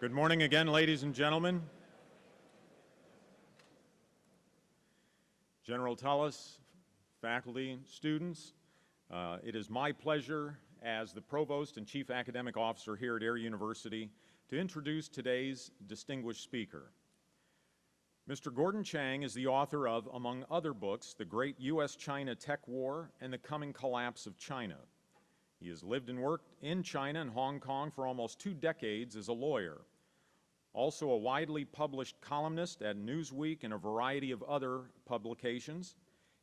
Good morning again, ladies and gentlemen. General Tullis, faculty, students, it is my pleasure as the Provost and Chief Academic Officer here at Air University to introduce today's distinguished speaker. Mr. Gordon Chang is the author of, among other books, The Great U.S.-China Tech War and The Coming Collapse of China. He has lived and worked in China and Hong Kong for almost 2 decades as a lawyer. Also a widely published columnist at Newsweek and a variety of other publications.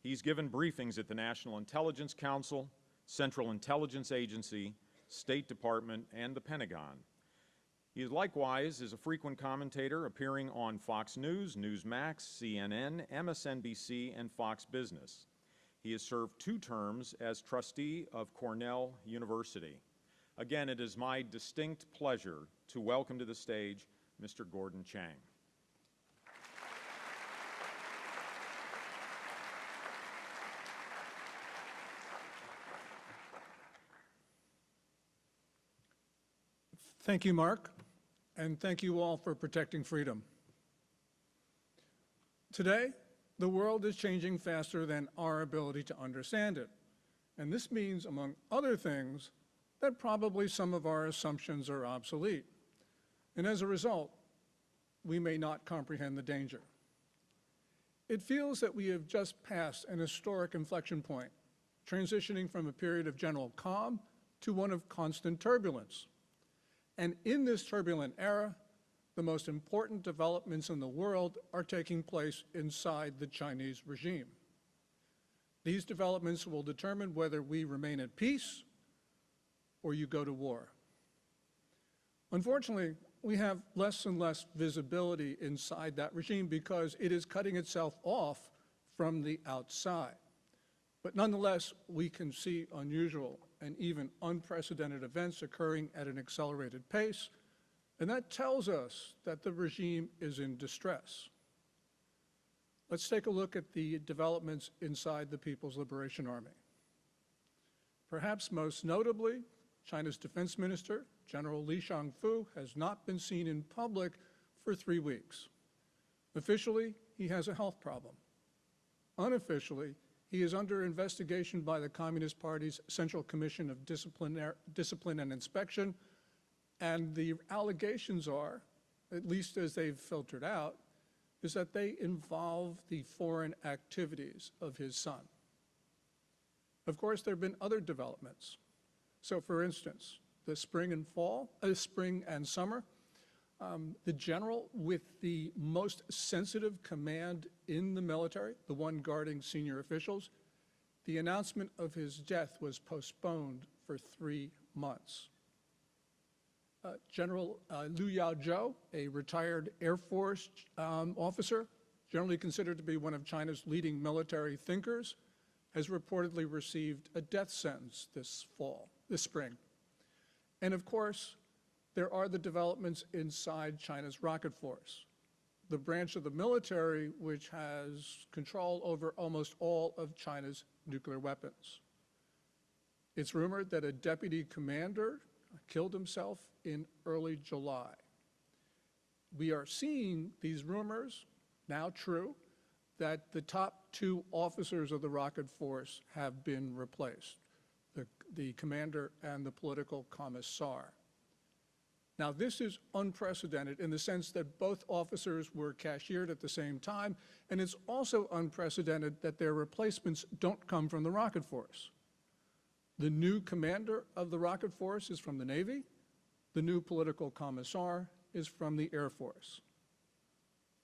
He's given briefings at the National Intelligence Council, Central Intelligence Agency, State Department, and the Pentagon. He likewise is a frequent commentator appearing on Fox News, Newsmax, CNN, MSNBC, and Fox Business. He has served 2 terms as trustee of Cornell University. Again, it is my distinct pleasure to welcome to the stage Mr. Gordon Chang. Thank you, Mark, and thank you all for protecting freedom. Today, the world is changing faster than our ability to understand it, and this means, among other things, that probably some of our assumptions are obsolete. And as a result, we may not comprehend the danger. It feels that we have just passed an historic inflection point, transitioning from a period of general calm to one of constant turbulence. And in this turbulent era, the most important developments in the world are taking place inside the Chinese regime. These developments will determine whether we remain at peace or you go to war. Unfortunately, we have less and less visibility inside that regime because it is cutting itself off from the outside. But nonetheless, we can see unusual and even unprecedented events occurring at an accelerated pace, and that tells us that the regime is in distress. Let's take a look at the developments inside the People's Liberation Army. Perhaps most notably, China's Defense Minister, General Li Shangfu, has not been seen in public for 3 weeks. Officially, he has a health problem. Unofficially, he is under investigation by the Communist Party's Central Commission of Discipline and Inspection, and the allegations are, at least as they've filtered out, is that they involve the foreign activities of his son. Of course, there have been other developments. So, for instance, the spring and summer, the general with the most sensitive command in the military, the one guarding senior officials, the announcement of his death was postponed for 3 months. General Liu Yaozhou, a retired Air Force officer, generally considered to be one of China's leading military thinkers, has reportedly received a death sentence this spring. And of course, there are the developments inside China's rocket force, the branch of the military which has control over almost all of China's nuclear weapons. It's rumored that a deputy commander killed himself in early July. We are seeing these rumors, now true, that the top 2 officers of the rocket force have been replaced, the commander and the political commissar. Now, this is unprecedented in the sense that both officers were cashiered at the same time, and it's also unprecedented that their replacements don't come from the rocket force. The new commander of the rocket force is from the Navy. The new political commissar is from the Air Force.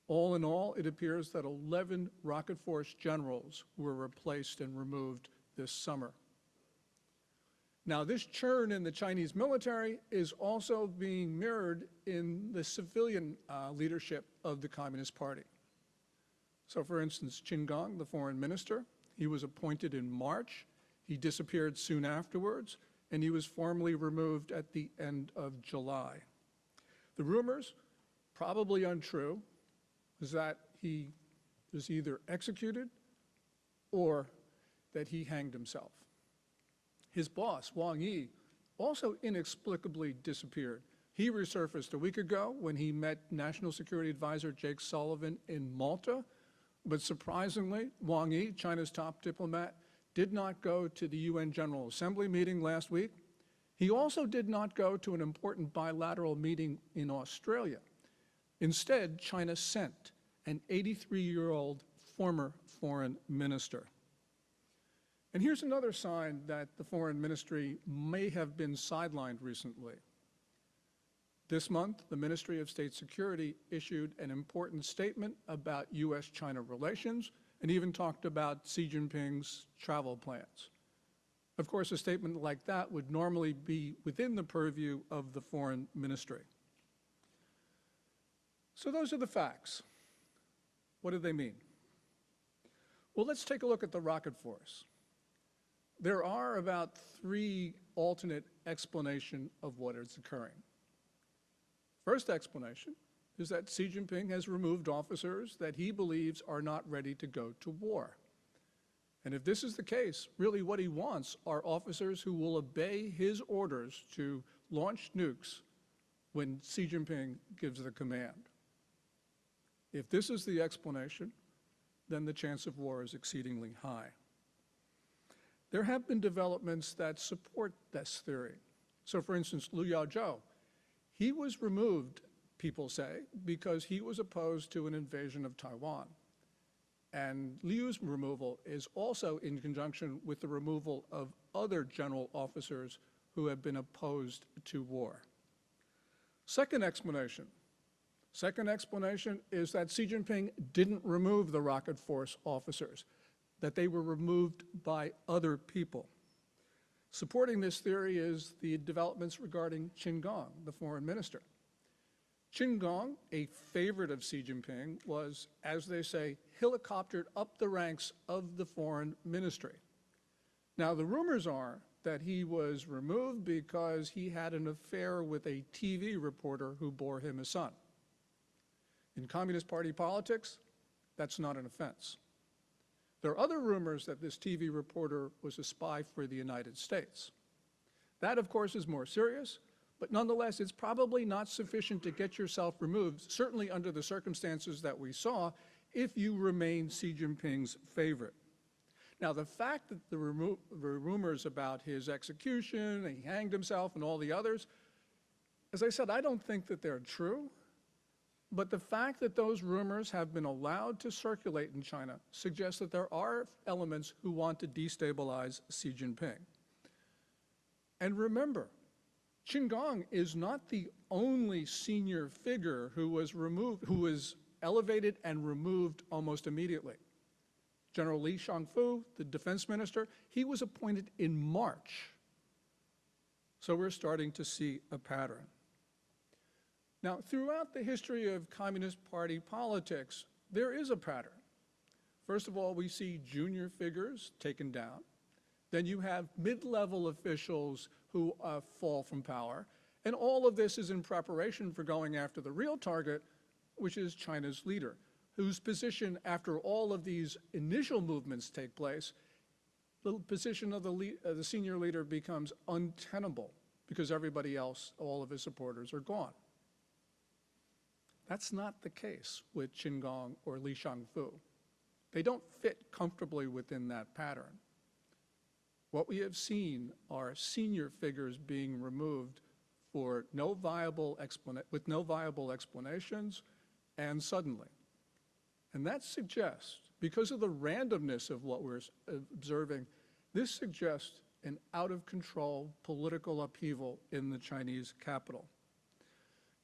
All in all, it appears that 11 rocket force generals were replaced and removed this summer. Now, this churn in the Chinese military is also being mirrored in the civilian leadership of the Communist Party. So, for instance, Qin, the foreign minister, he was appointed in March. He disappeared soon afterwards, and he was formally removed at the end of July. The rumors, probably untrue, is that he was either executed or that he hanged himself. His boss, Wang Yi, also inexplicably disappeared He resurfaced a week ago when he met National Security Advisor Jake Sullivan in Malta. But surprisingly, Wang Yi, China's top diplomat, did not go to the UN General Assembly meeting last week. He also did not go to an important bilateral meeting in Australia. Instead, China sent an 83-year-old former foreign minister. And here's another sign that the foreign ministry may have been sidelined recently. This month, the Ministry of State Security issued an important statement about U.S.-China relations and even talked about Xi Jinping's travel plans. Of course, a statement like that would normally be within the purview of the foreign ministry. So those are the facts. What do they mean? Well, let's take a look at the rocket force. There are about 3 alternate explanations of what is occurring. First explanation is that Xi Jinping has removed officers that he believes are not ready to go to war. And if this is the case, really what he wants are officers who will obey his orders to launch nukes when Xi Jinping gives the command. If this is the explanation, then the chance of war is exceedingly high. There have been developments that support this theory. So for instance, Liu Yaozhou, he was removed, people say, because he was opposed to an invasion of Taiwan. And Liu's removal is also in conjunction with the removal of other general officers who have been opposed to war. Second explanation is that Xi Jinping didn't remove the rocket force officers, that they were removed by other people. Supporting this theory is the developments regarding Qin Gang, the foreign minister. Qin Gang, a favorite of Xi Jinping, was, as they say, helicoptered up the ranks of the foreign ministry. Now, the rumors are that he was removed because he had an affair with a TV reporter who bore him a son. In Communist Party politics, that's not an offense. There are other rumors that this TV reporter was a spy for the United States. That, of course, is more serious, but nonetheless, it's probably not sufficient to get yourself removed, certainly under the circumstances that we saw, if you remain Xi Jinping's favorite. Now, the fact that the rumors about his execution, he hanged himself, and all the others, as I said, I don't think that they're true. But the fact that those rumors have been allowed to circulate in China suggests that there are elements who want to destabilize Xi Jinping. And remember, Qin Gang is not the only senior figure who was elevated and removed almost immediately. General Li Shangfu, the defense minister, he was appointed in March. So we're starting to see a pattern. Now, throughout the history of Communist Party politics, there is a pattern. First of all, we see junior figures taken down. Then you have mid-level officials who fall from power. And all of this is in preparation for going after the real target, which is China's leader, whose position, after all of these initial movements take place, the position of the senior leader becomes untenable because everybody else, all of his supporters, are gone. That's not the case with Qin Gang or Li Shangfu. They don't fit comfortably within that pattern. What we have seen are senior figures being removed with no viable explanations and suddenly. And that suggests, because of the randomness of what we're observing, this suggests an out-of-control political upheaval in the Chinese capital.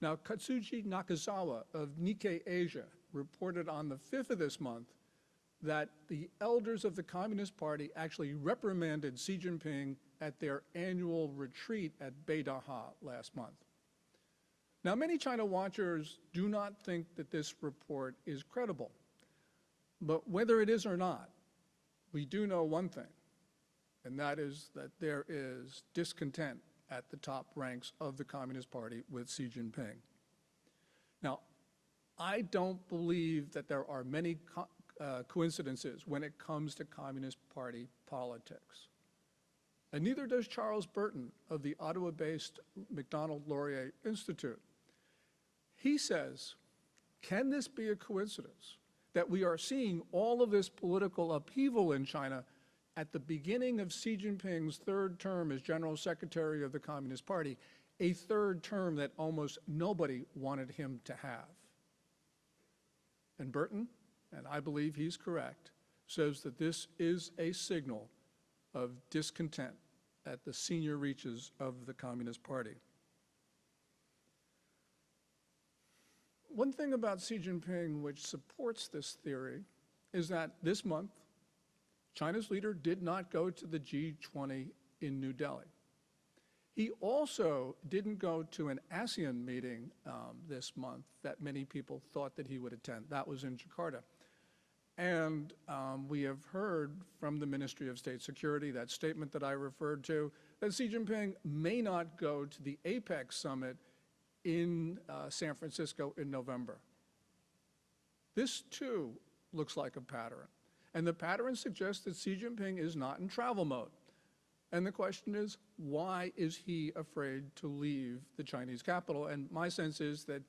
Now, Katsuji Nakazawa of Nikkei Asia reported on the 5th of this month that the elders of the Communist Party actually reprimanded Xi Jinping at their annual retreat at Beidaha last month. Now, many China watchers do not think that this report is credible. But whether it is or not, we do know one thing, and that is that there is discontent at the top ranks of the Communist Party with Xi Jinping. Now, I don't believe that there are many coincidences when it comes to Communist Party politics. and neither does Charles Burton of the Ottawa-based Macdonald Laurier Institute. He says, can this be a coincidence that we are seeing all of this political upheaval in China at the beginning of Xi Jinping's third term as General Secretary of the Communist Party, a third term that almost nobody wanted him to have? And Burton, and I believe he's correct, says that this is a signal of discontent at the senior reaches of the Communist Party. One thing about Xi Jinping which supports this theory is that this month, China's leader did not go to the G20 in New Delhi. He also didn't go to an ASEAN meeting this month that many people thought that he would attend. That was in Jakarta. And we have heard from the Ministry of State Security, that statement that I referred to, that Xi Jinping may not go to the APEC summit in San Francisco in November. This too looks like a pattern. And the pattern suggests that Xi Jinping is not in travel mode. And the question is, why is he afraid to leave the Chinese capital? And my sense is that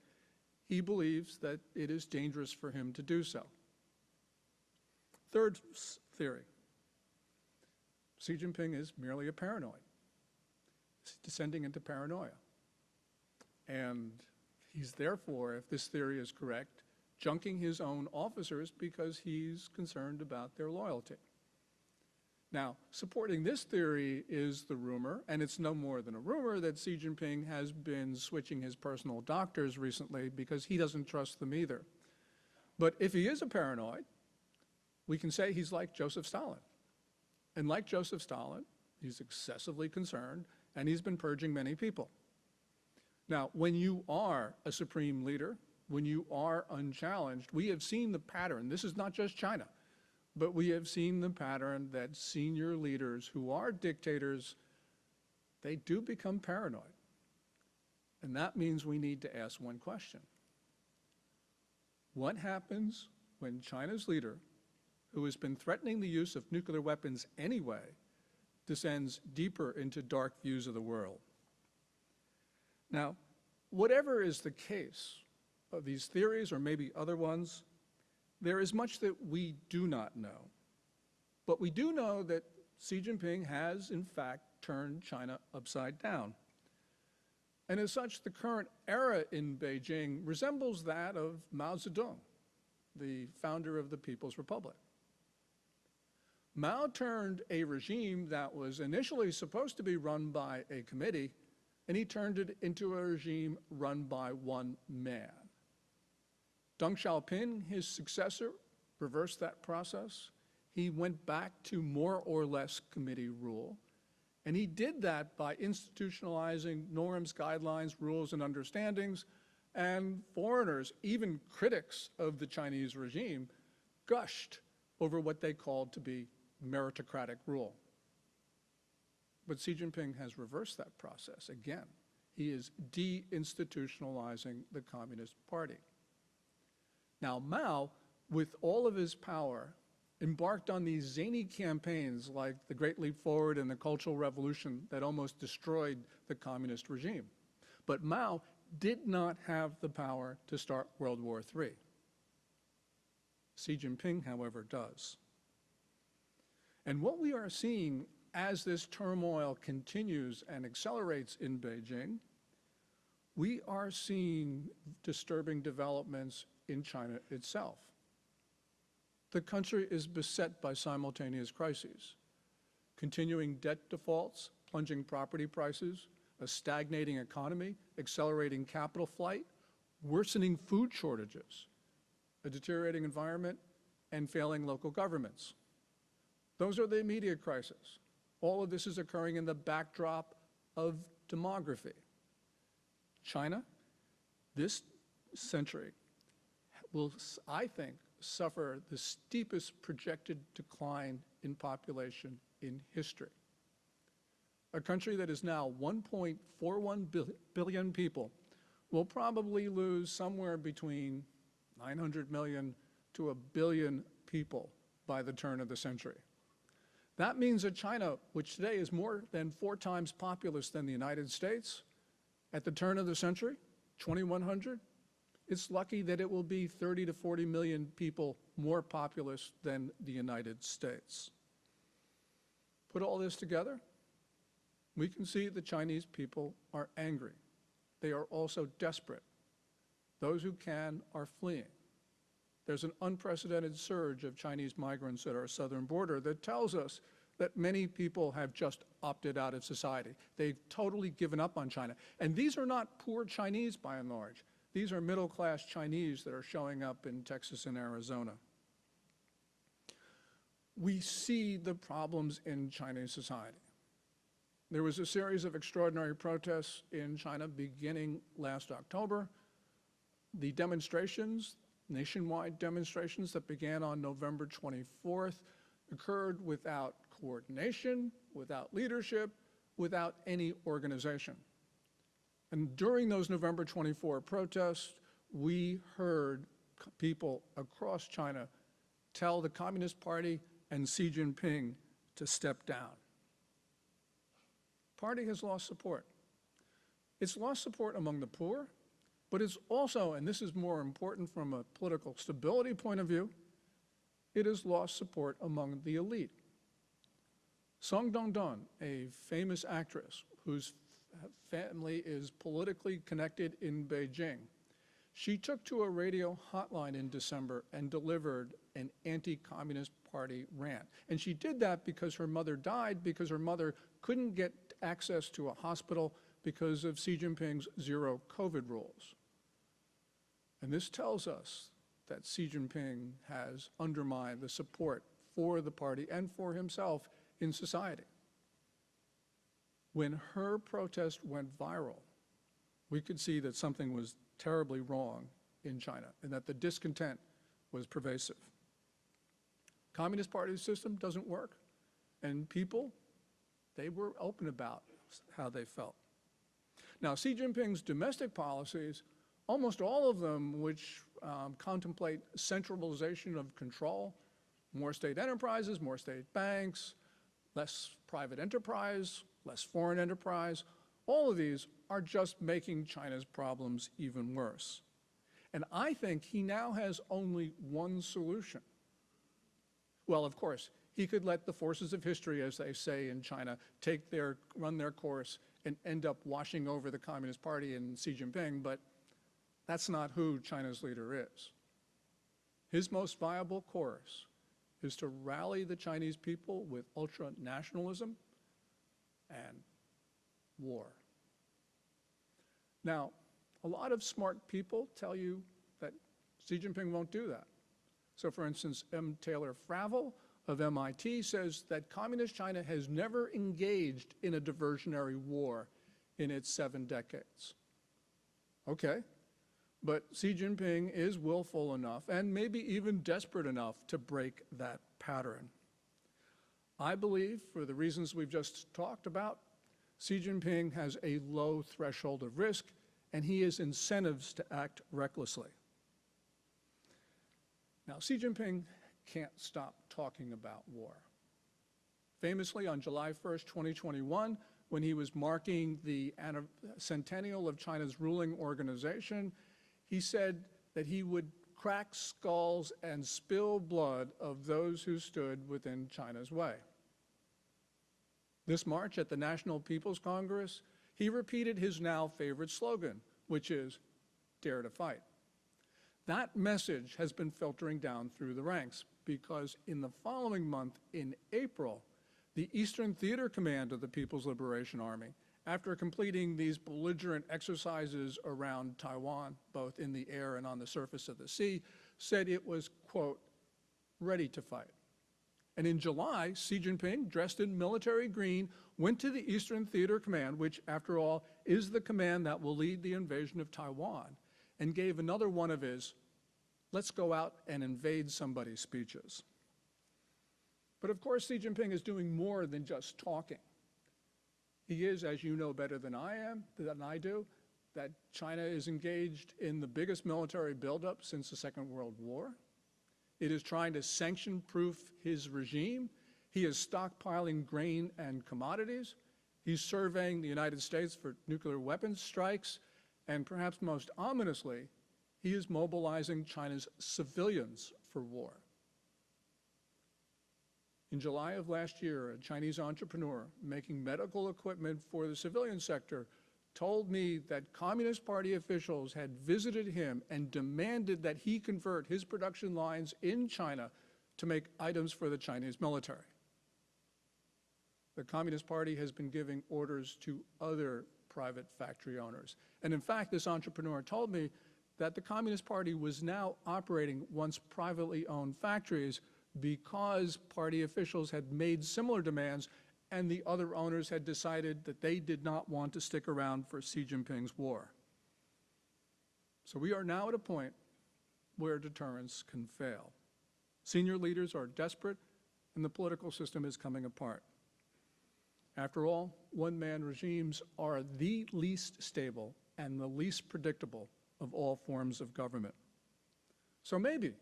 he believes that it is dangerous for him to do so. Third theory, Xi Jinping is merely a paranoid. He's descending into paranoia. And he's therefore, if this theory is correct, junking his own officers because he's concerned about their loyalty. Now, supporting this theory is the rumor, and it's no more than a rumor, that Xi Jinping has been switching his personal doctors recently because he doesn't trust them either. But if he is a paranoid, we can say he's like Joseph Stalin. And like Joseph Stalin, he's excessively concerned, and he's been purging many people. Now, when you are a supreme leader, when you are unchallenged, we have seen the pattern. This is not just China, but we have seen the pattern that senior leaders who are dictators, they do become paranoid. And that means we need to ask one question. What happens when China's leader, who has been threatening the use of nuclear weapons anyway, descends deeper into dark views of the world? Now, whatever is the case of these theories, or maybe other ones, there is much that we do not know. But we do know that Xi Jinping has, in fact, turned China upside down. And as such, the current era in Beijing resembles that of Mao Zedong, the founder of the People's Republic. Mao turned a regime that was initially supposed to be run by a committee, and he turned it into a regime run by one man. Deng Xiaoping, his successor, reversed that process. He went back to more or less committee rule, and he did that by institutionalizing norms, guidelines, rules, and understandings, and foreigners, even critics of the Chinese regime, gushed over what they called to be meritocratic rule. But Xi Jinping has reversed that process again. He is deinstitutionalizing the Communist Party. Now, Mao, with all of his power, embarked on these zany campaigns like the Great Leap Forward and the Cultural Revolution that almost destroyed the communist regime. But Mao did not have the power to start World War III. Xi Jinping, however, does. And what we are seeing as this turmoil continues and accelerates in Beijing, we are seeing disturbing developments in China itself. The country is beset by simultaneous crises: continuing debt defaults, plunging property prices, a stagnating economy, accelerating capital flight, worsening food shortages, a deteriorating environment, and failing local governments. Those are the immediate crises. All of this is occurring in the backdrop of demography. China, this century, will, I think, suffer the steepest projected decline in population in history. A country that is now 1.41 billion people will probably lose somewhere between 900 million to 1 billion people by the turn of the century. That means that China, which today is more than 4 times populous than the United States, at the turn of the century, 2100, it's lucky that it will be 30 to 40 million people more populous than the United States. Put all this together, we can see the Chinese people are angry. They are also desperate. Those who can are fleeing. There's an unprecedented surge of Chinese migrants at our southern border that tells us that many people have just opted out of society. They've totally given up on China. And these are not poor Chinese by and large. These are middle-class Chinese that are showing up in Texas and Arizona. We see the problems in Chinese society. There was a series of extraordinary protests in China beginning last October. The demonstrations, nationwide demonstrations that began on November 24th, occurred without coordination, without leadership, without any organization. And during those November 24 protests, we heard people across China tell the Communist Party and Xi Jinping to step down. The party has lost support. It's lost support among the poor, but it's also, and this is more important from a political stability point of view, it has lost support among the elite. Song Dongdong, a famous actress whose family is politically connected in Beijing, she took to a radio hotline in December and delivered an anti-Communist Party rant. And she did that because her mother died, because her mother couldn't get access to a hospital because of Xi Jinping's zero COVID rules. And this tells us that Xi Jinping has undermined the support for the party and for himself in society. When her protest went viral, we could see that something was terribly wrong in China and that the discontent was pervasive. Communist Party system doesn't work, and people, they were open about how they felt. Now, Xi Jinping's domestic policies, almost all of them which contemplate centralization of control, more state enterprises, more state banks, less private enterprise, less foreign enterprise, all of these are just making China's problems even worse. And I think he now has only one solution. Well, of course, he could let the forces of history, as they say in China, run their course and end up washing over the Communist Party and Xi Jinping, but that's not who China's leader is. His most viable course is to rally the Chinese people with ultra-nationalism and war. Now, a lot of smart people tell you that Xi Jinping won't do that. So, for instance, M. Taylor Fravel of MIT says that Communist China has never engaged in a diversionary war in its 7 decades. Okay, but Xi Jinping is willful enough and maybe even desperate enough to break that pattern. I believe, for the reasons we've just talked about, Xi Jinping has a low threshold of risk, and he has incentives to act recklessly. Now, Xi Jinping can't stop talking about war. Famously, on July 1st, 2021, when he was marking the centennial of China's ruling organization, he said that he would crack skulls and spill blood of those who stood within China's way. This March at the National People's Congress, he repeated his now favorite slogan, which is, "Dare to fight." That message has been filtering down through the ranks because in the following month, in April, the Eastern Theater Command of the People's Liberation Army, after completing these belligerent exercises around Taiwan, both in the air and on the surface of the sea, said it was, quote, ready to fight. And in July, Xi Jinping, dressed in military green, went to the Eastern Theater Command, which, after all, is the command that will lead the invasion of Taiwan, and gave another one of his, let's go out and invade somebody speeches. But of course, Xi Jinping is doing more than just talking. He is, as you know better than I do, that China is engaged in the biggest military buildup since the Second World War. It is trying to sanction-proof his regime. He is stockpiling grain and commodities. He's surveying the United States for nuclear weapons strikes. And perhaps most ominously, he is mobilizing China's civilians for war. In July of last year, a Chinese entrepreneur making medical equipment for the civilian sector told me that Communist Party officials had visited him and demanded that he convert his production lines in China to make items for the Chinese military. The Communist Party has been giving orders to other private factory owners. And in fact, this entrepreneur told me that the Communist Party was now operating once privately owned factories because party officials had made similar demands and the other owners had decided that they did not want to stick around for Xi Jinping's war. So we are now at a point where deterrence can fail. Senior leaders are desperate and the political system is coming apart. After all, one-man regimes are the least stable and the least predictable of all forms of government. So maybe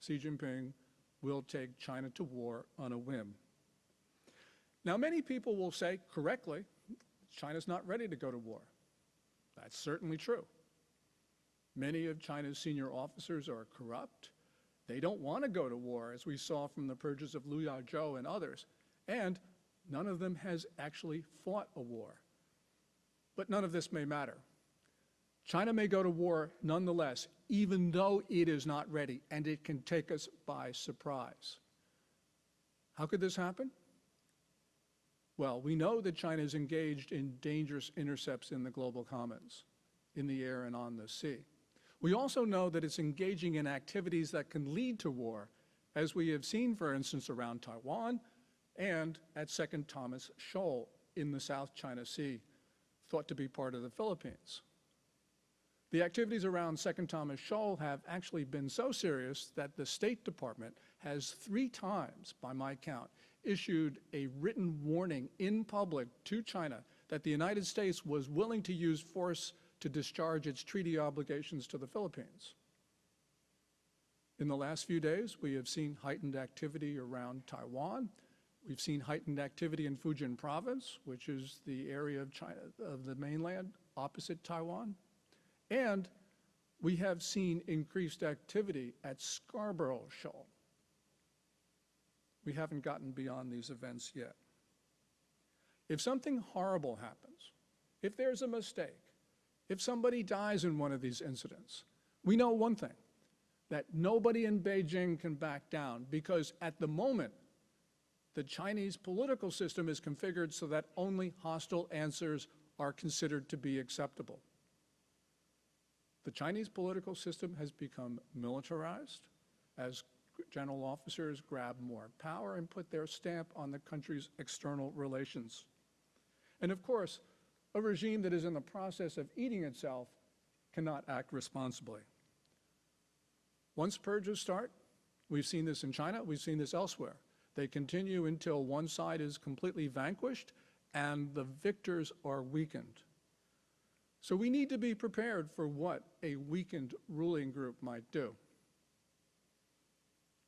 Xi Jinping will take China to war on a whim. Now, many people will say, correctly, China's not ready to go to war. That's certainly true. Many of China's senior officers are corrupt. They don't want to go to war, as we saw from the purges of Liu Yaozhou and others. And none of them has actually fought a war. But none of this may matter. China may go to war nonetheless, even though it is not ready, and it can take us by surprise. How could this happen? Well, we know that China is engaged in dangerous intercepts in the global commons, in the air and on the sea. We also know that it's engaging in activities that can lead to war, as we have seen, for instance, around Taiwan and at Second Thomas Shoal in the South China Sea, thought to be part of the Philippines. The activities around Second Thomas Shoal have actually been so serious that the State Department has 3 times, by my count, issued a written warning in public to China that the United States was willing to use force to discharge its treaty obligations to the Philippines. In the last few days, we have seen heightened activity around Taiwan. We've seen heightened activity in Fujian province, which is the area of China, of the mainland opposite Taiwan. And we have seen increased activity at Scarborough Shoal. We haven't gotten beyond these events yet. If something horrible happens, if there's a mistake, if somebody dies in one of these incidents, we know one thing, that nobody in Beijing can back down, because at the moment, the Chinese political system is configured so that only hostile answers are considered to be acceptable. The Chinese political system has become militarized as general officers grab more power and put their stamp on the country's external relations. And of course, a regime that is in the process of eating itself cannot act responsibly. Once purges start, we've seen this in China, we've seen this elsewhere. They continue until one side is completely vanquished and the victors are weakened. So we need to be prepared for what a weakened ruling group might do.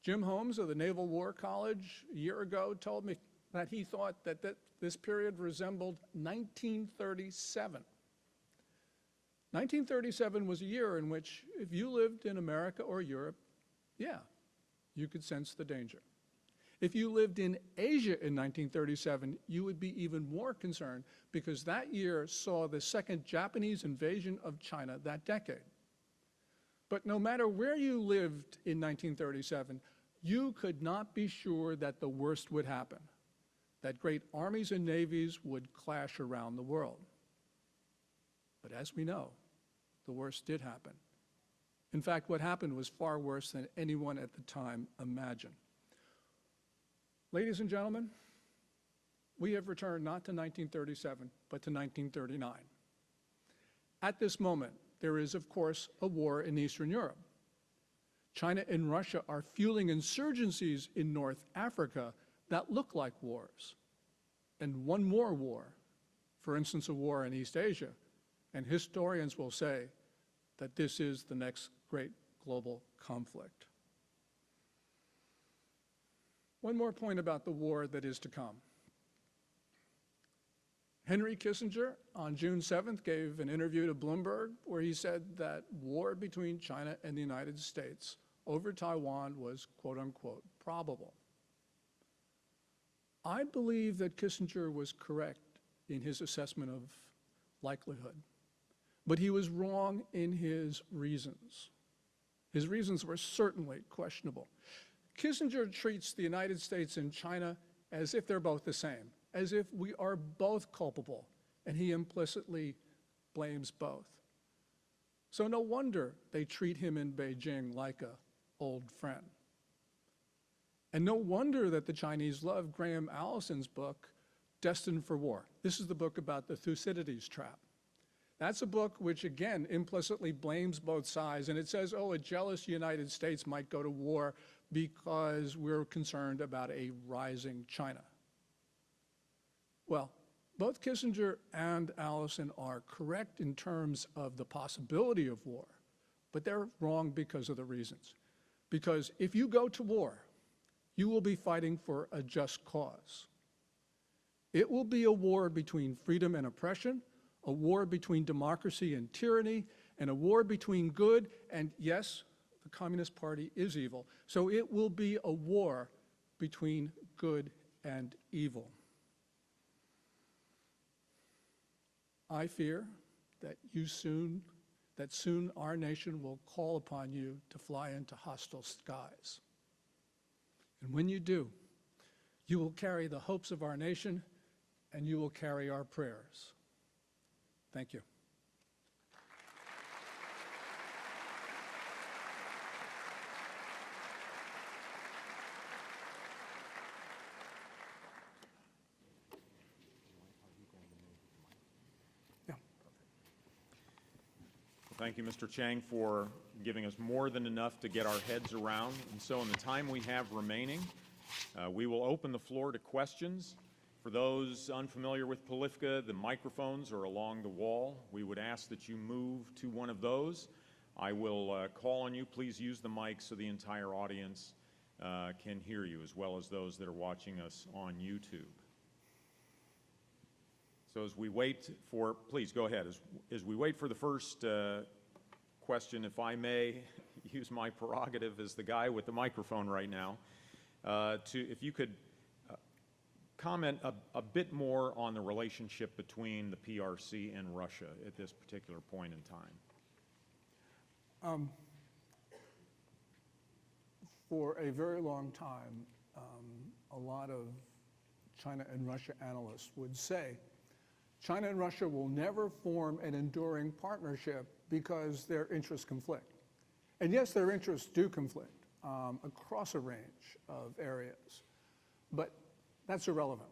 Jim Holmes of the Naval War College a year ago told me that he thought that this period resembled 1937. 1937 was a year in which, if you lived in America or Europe, yeah, you could sense the danger. If you lived in Asia in 1937, you would be even more concerned, because that year saw the second Japanese invasion of China that decade. But no matter where you lived in 1937, you could not be sure that the worst would happen, that great armies and navies would clash around the world. But as we know, the worst did happen. In fact, what happened was far worse than anyone at the time imagined. Ladies and gentlemen, we have returned not to 1937, but to 1939. At this moment, there is, of course, a war in Eastern Europe. China and Russia are fueling insurgencies in North Africa that look like wars. And one more war, for instance, a war in East Asia, and historians will say that this is the next great global conflict. One more point about the war that is to come. Henry Kissinger on June 7th gave an interview to Bloomberg where he said that war between China and the United States over Taiwan was, quote unquote, probable. I believe that Kissinger was correct in his assessment of likelihood, but he was wrong in his reasons. His reasons were certainly questionable. Kissinger treats the United States and China as if they're both the same, as if we are both culpable, and he implicitly blames both. So no wonder they treat him in Beijing like an old friend. And no wonder that the Chinese love Graham Allison's book, Destined for War. This is the book about the Thucydides trap. That's a book which, again, implicitly blames both sides, and it says, oh, a jealous United States might go to war because we're concerned about a rising China. Well, both Kissinger and Allison are correct in terms of the possibility of war, but they're wrong because of the reasons. Because if you go to war, you will be fighting for a just cause. It will be a war between freedom and oppression, a war between democracy and tyranny, and a war between good and, yes, the Communist Party is evil. So it will be a war between good and evil. I fear that soon our nation will call upon you to fly into hostile skies. And when you do, you will carry the hopes of our nation and you will carry our prayers. Thank you. Thank you, Mr. Chang, for giving us more than enough to get our heads around. And so in the time we have remaining, we will open the floor to questions. For those unfamiliar with Polifka, the microphones are along the wall. We would ask that you move to one of those. I will call on you. Please use the mic so the entire audience can hear you, as well as those that are watching us on YouTube. So as we wait for, please go ahead. As we wait for the first question, if I may use my prerogative as the guy with the microphone right now, if you could comment a bit more on the relationship between the PRC and Russia at this particular point in time. For a very long time, a lot of China and Russia analysts would say China and Russia will never form an enduring partnership because their interests conflict. And yes, their interests do conflict across a range of areas, but that's irrelevant.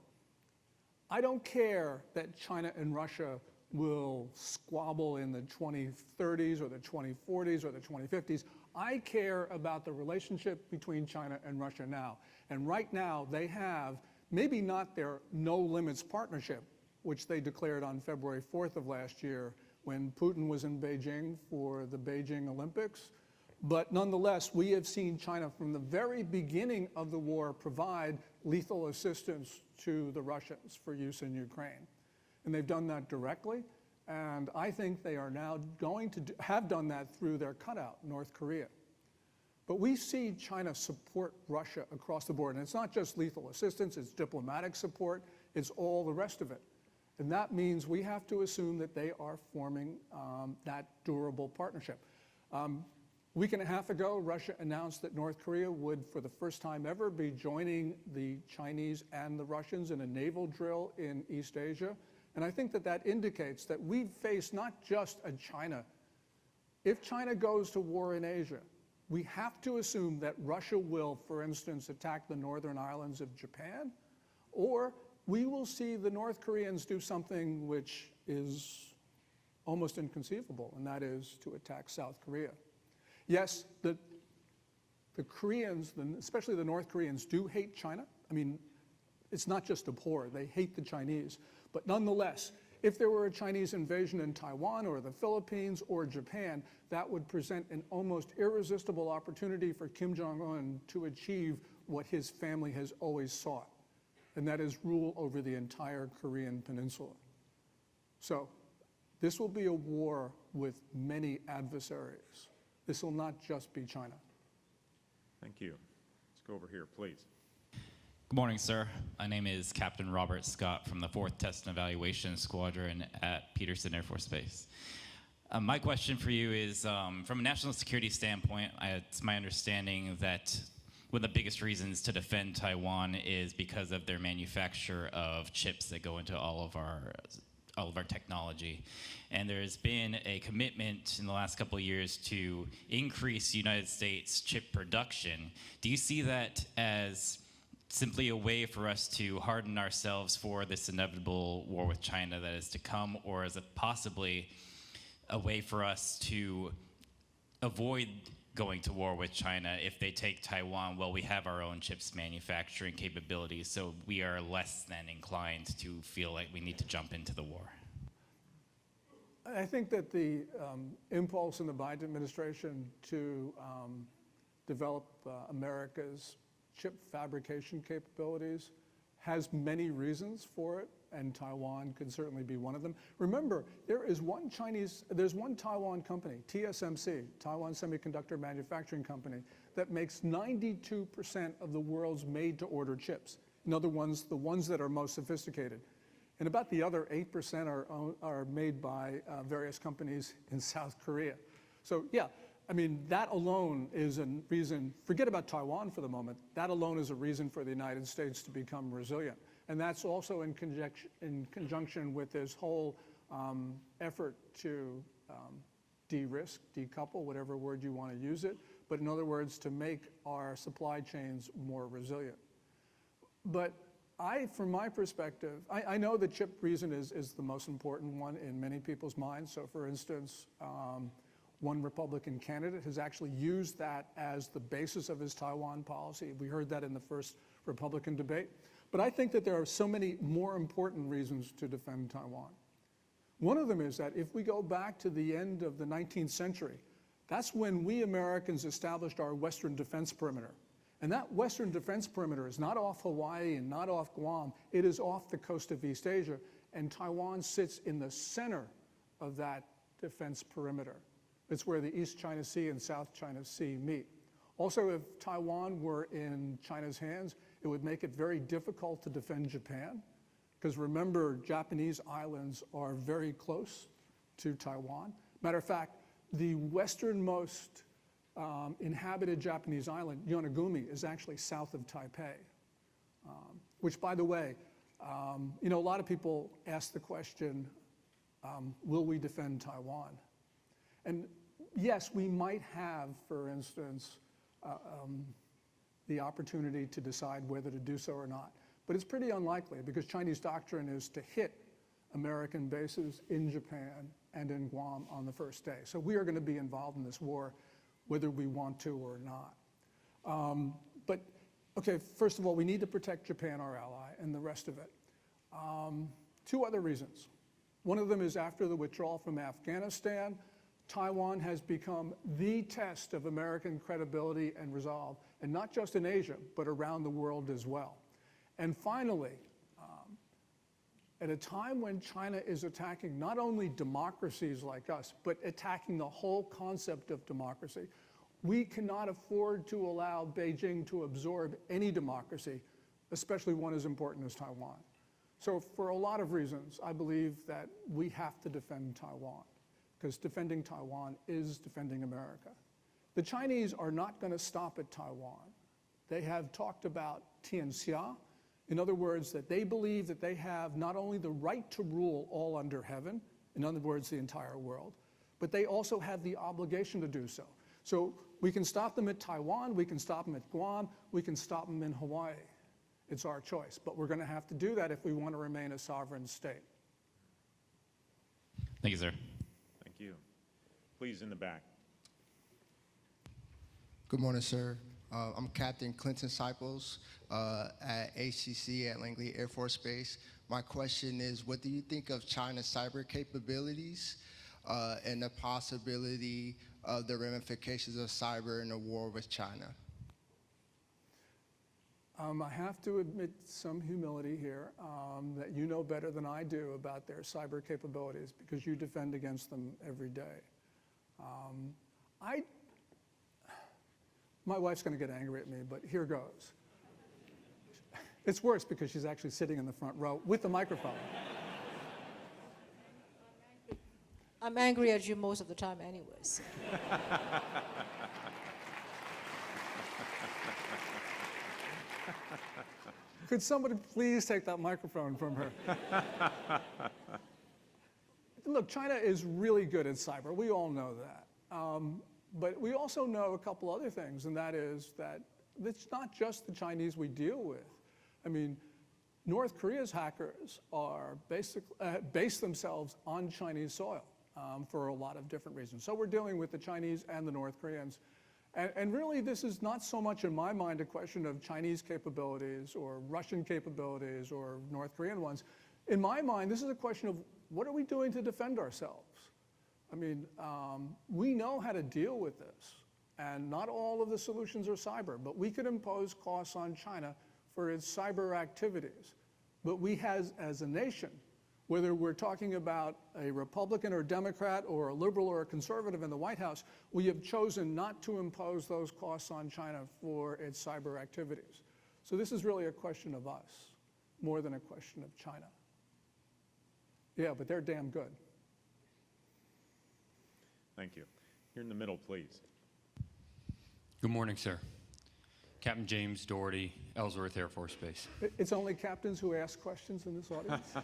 I don't care that China and Russia will squabble in the 2030s or the 2040s or the 2050s. I care about the relationship between China and Russia now. And right now, they have maybe not their no limits partnership, which they declared on February 4th of last year when Putin was in Beijing for the Beijing Olympics. But nonetheless, we have seen China from the very beginning of the war provide lethal assistance to the Russians for use in Ukraine. And they've done that directly. And I think they are now going to have done that through their cutout, North Korea. But we see China support Russia across the board. And it's not just lethal assistance, it's diplomatic support, it's all the rest of it. And that means we have to assume that they are forming that durable partnership. A week and a half ago, Russia announced that North Korea would, for the first time ever, be joining the Chinese and the Russians in a naval drill in East Asia. And I think that that indicates that we face not just a China. If China goes to war in Asia, we have to assume that Russia will, for instance, attack the northern islands of Japan, or we will see the North Koreans do something which is almost inconceivable, and that is to attack South Korea. Yes, the Koreans, especially the North Koreans, do hate China. I mean, it's not just abhor, they hate the Chinese. But nonetheless, If there were a Chinese invasion in Taiwan or the Philippines or Japan, that would present an almost irresistible opportunity for Kim Jong-un to achieve what his family has always sought, and that is rule over the entire Korean peninsula. So this will be a war with many adversaries. This will not just be China. Thank you. Let's go over here, please. Good morning, sir. My name is Captain Robert Scott from the 4th Test and Evaluation Squadron at Peterson Air Force Base. My question for you is, from a national security standpoint, it's my understanding that one of the biggest reasons to defend Taiwan is because of their manufacture of chips that go into all of our technology. And there's been a commitment in the last couple of years to increase United States chip production. Do you see that as simply a way for us to harden ourselves for this inevitable war with China that is to come, or is it possibly a way for us to avoid going to war with China if they take Taiwan? Well, we have our own chips manufacturing capabilities, so we are less than inclined to feel like we need to jump into the war. I think that the impulse in the Biden administration to develop America's chip fabrication capabilities has many reasons for it, and Taiwan could certainly be one of them. Remember, there's one Taiwan company, TSMC, Taiwan Semiconductor Manufacturing Company, that makes 92% of the world's made-to-order chips. In other words, the ones that are most sophisticated. And about the other 8% are made by various companies in South Korea. So yeah, I mean, that alone is a reason, forget about Taiwan for the moment, that alone is a reason for the United States to become resilient. And that's also in conjunction with this whole effort to de-risk, decouple, whatever word you want to use it, but in other words, to make our supply chains more resilient. But from my perspective, I know the chip reason is the most important one in many people's minds. So for instance, one Republican candidate has actually used that as the basis of his Taiwan policy. We heard that in the first Republican debate. But I think that there are so many more important reasons to defend Taiwan. One of them is that if we go back to the end of the 19th century, that's when we Americans established our Western defense perimeter. And that Western defense perimeter is not off Hawaii and not off Guam. It is off the coast of East Asia. And Taiwan sits in the center of that defense perimeter. It's where the East China Sea and South China Sea meet. Also, if Taiwan were in China's hands, it would make it very difficult to defend Japan. Because remember, Japanese islands are very close to Taiwan. Matter of fact, the westernmost inhabited Japanese island, Yonaguni, is actually south of Taipei. Which, by the way, you know, a lot of people ask the question, will we defend Taiwan? And yes, we might have, for instance, the opportunity to decide whether to do so or not. But it's pretty unlikely because Chinese doctrine is to hit American bases in Japan and in Guam on the first day. So we are going to be involved in this war whether we want to or not. But okay, first of all, we need to protect Japan, our ally, and the rest of it. Two other reasons. One of them is after the withdrawal from Afghanistan, Taiwan has become the test of American credibility and resolve, and not just in Asia, but around the world as well. And finally, at a time when China is attacking not only democracies like us, but attacking the whole concept of democracy, we cannot afford to allow Beijing to absorb any democracy, especially one as important as Taiwan. So for a lot of reasons, I believe that we have to defend Taiwan, because defending Taiwan is defending America. The Chinese are not going to stop at Taiwan. They have talked about Tianxia. In other words, that they believe that they have not only the right to rule all under heaven, in other words, the entire world, but they also have the obligation to do so. So we can stop them at Taiwan, we can stop them at Guam, we can stop them in Hawaii. It's our choice, but we're going to have to do that if we want to remain a sovereign state. Thank you, sir. Thank you. Please, in the back. Good morning, sir. I'm Captain Clinton Sipos at HCC at Langley Air Force Base. My question is, what do you think of China's cyber capabilities and the possibility of the ramifications of cyber in a war with China? I have to admit some humility here, that you know better than I do about their cyber capabilities because you defend against them every day. My wife's going to get angry at me, but here goes. It's worse because she's actually sitting in the front row with the microphone. I'm angry at you most of the time anyways. Could somebody please take that microphone from her? Look, China is really good at cyber. We all know that. But we also know a couple other things, and that is that it's not just the Chinese we deal with. I mean, North Korea's hackers are base themselves on Chinese soil for a lot of different reasons. So we're dealing with the Chinese and the North Koreans. And really, this is not so much, in my mind, a question of Chinese capabilities or Russian capabilities or North Korean ones. In my mind, this is a question of what are we doing to defend ourselves? I mean, we know how to deal with this. And not all of the solutions are cyber, but we could impose costs on China for its cyber activities. But we as a nation, whether we're talking about a Republican or Democrat or a liberal or a conservative in the White House, we have chosen not to impose those costs on China for its cyber activities. So this is really a question of us, more than a question of China. Yeah, but they're damn good. Thank you. Here in the middle, please. Good morning, sir. Captain James Doherty, Ellsworth Air Force Base. It's only captains who ask questions in this audience?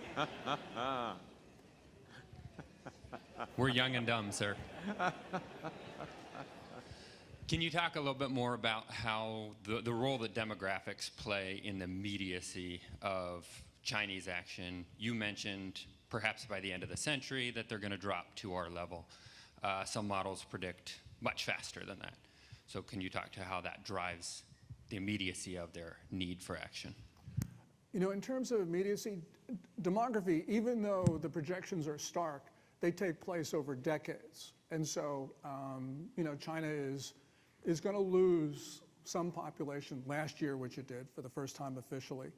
We're young and dumb, sir. Can you talk a little bit more about how the role that demographics play in the immediacy of Chinese action? You mentioned perhaps by the end of the century that they're going to drop to our level. Some models predict much faster than that. So can you talk to how that drives the immediacy of their need for action? You know, in terms of immediacy, demography, even though the projections are stark, they take place over decades. And so, you know, China is going to lose some population last year, which it did for the first time officially.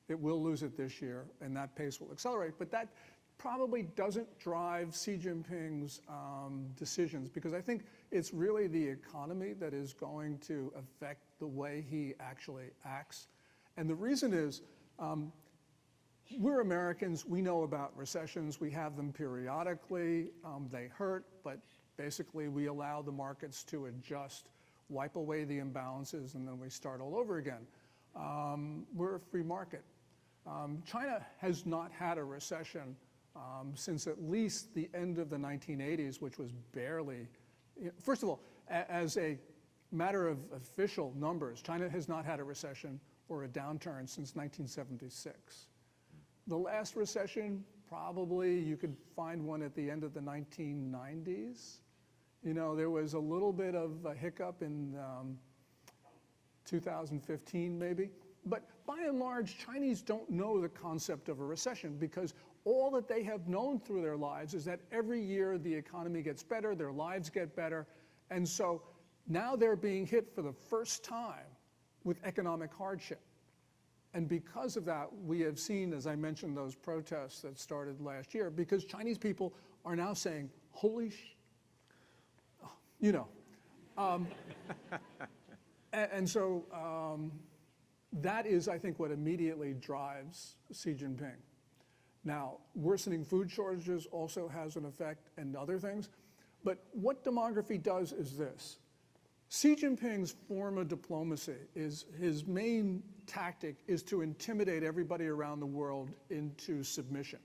It will lose it this year, and that pace will accelerate. But that probably doesn't drive Xi Jinping's decisions, because I think it's really the economy that is going to affect the way he actually acts. And the reason is, we're Americans, we know about recessions, we have them periodically, they hurt, but basically we allow the markets to adjust, wipe away the imbalances, and then we start all over again. We're a free market. China has not had a recession since at least the end of the 1980s, which was barely, first of all, as a matter of official numbers, China has not had a recession or a downturn since 1976. The last recession, probably you could find one at the end of the 1990s. You know, there was a little bit of a hiccup in 2015 maybe. But by and large, Chinese don't know the concept of a recession, because all that they have known through their lives is that every year the economy gets better, their lives get better. And so now they're being hit for the first time with economic hardship. And because of that, we have seen, as I mentioned, those protests that started last year, because Chinese people are now saying, holy you know. And so that is, I think, what immediately drives Xi Jinping. Now, worsening food shortages also has an effect, and other things. But what demography does is this. Xi Jinping's form of diplomacy is, his main tactic is to intimidate everybody around the world into submission.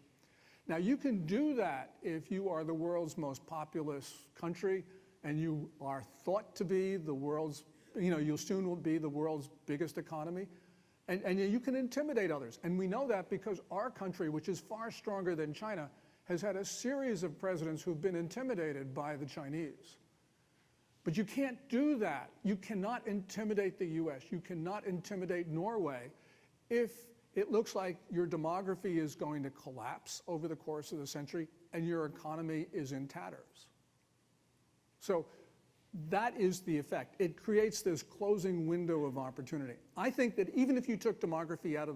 Now, you can do that if you are the world's most populous country and you are thought to be the world's, you know, you'll soon will be the world's biggest economy. And you can intimidate others. And we know that because our country, which is far stronger than China, has had a series of presidents who've been intimidated by the Chinese. But you can't do that. You cannot intimidate the US. You cannot intimidate Norway if it looks like your demography is going to collapse over the course of the century and your economy is in tatters. So that is the effect. It creates this closing window of opportunity. I think that even if you took demography out of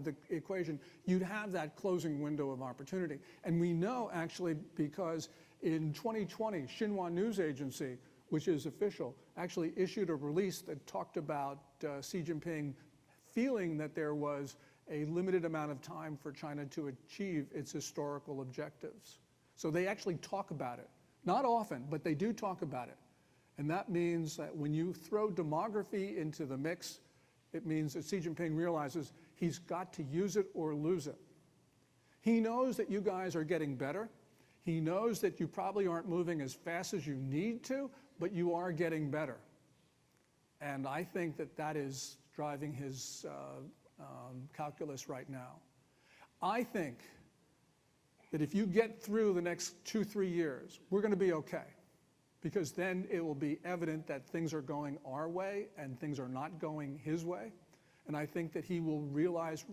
the equation, you'd have that closing window of opportunity. And we know actually because in 2020, Xinhua News Agency, which is official, actually issued a release that talked about Xi Jinping feeling that there was a limited amount of time for China to achieve its historical objectives. So they actually talk about it. Not often, but they do talk about it. And that means that when you throw demography into the mix, it means that Xi Jinping realizes he's got to use it or lose it. He knows that you guys are getting better. He knows that you probably aren't moving as fast as you need to, but you are getting better. And I think that that is driving his calculus right now. I think that if you get through the next 2-3 years, we're going to be okay. Because then it will be evident that things are going our way and things are not going his way. And I think that he will realize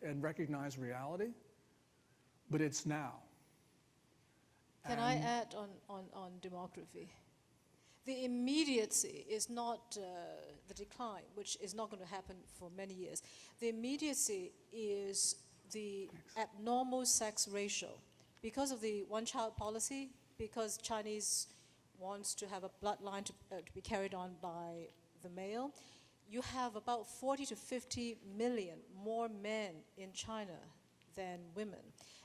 and recognize reality, but it's now. Can I add on demography? The immediacy is not the decline, which is not going to happen for many years. The immediacy is the abnormal sex ratio. Because of the one-child policy, because Chinese wants to have a bloodline to be carried on by the male, you have about 40 to 50 million more men in China than women.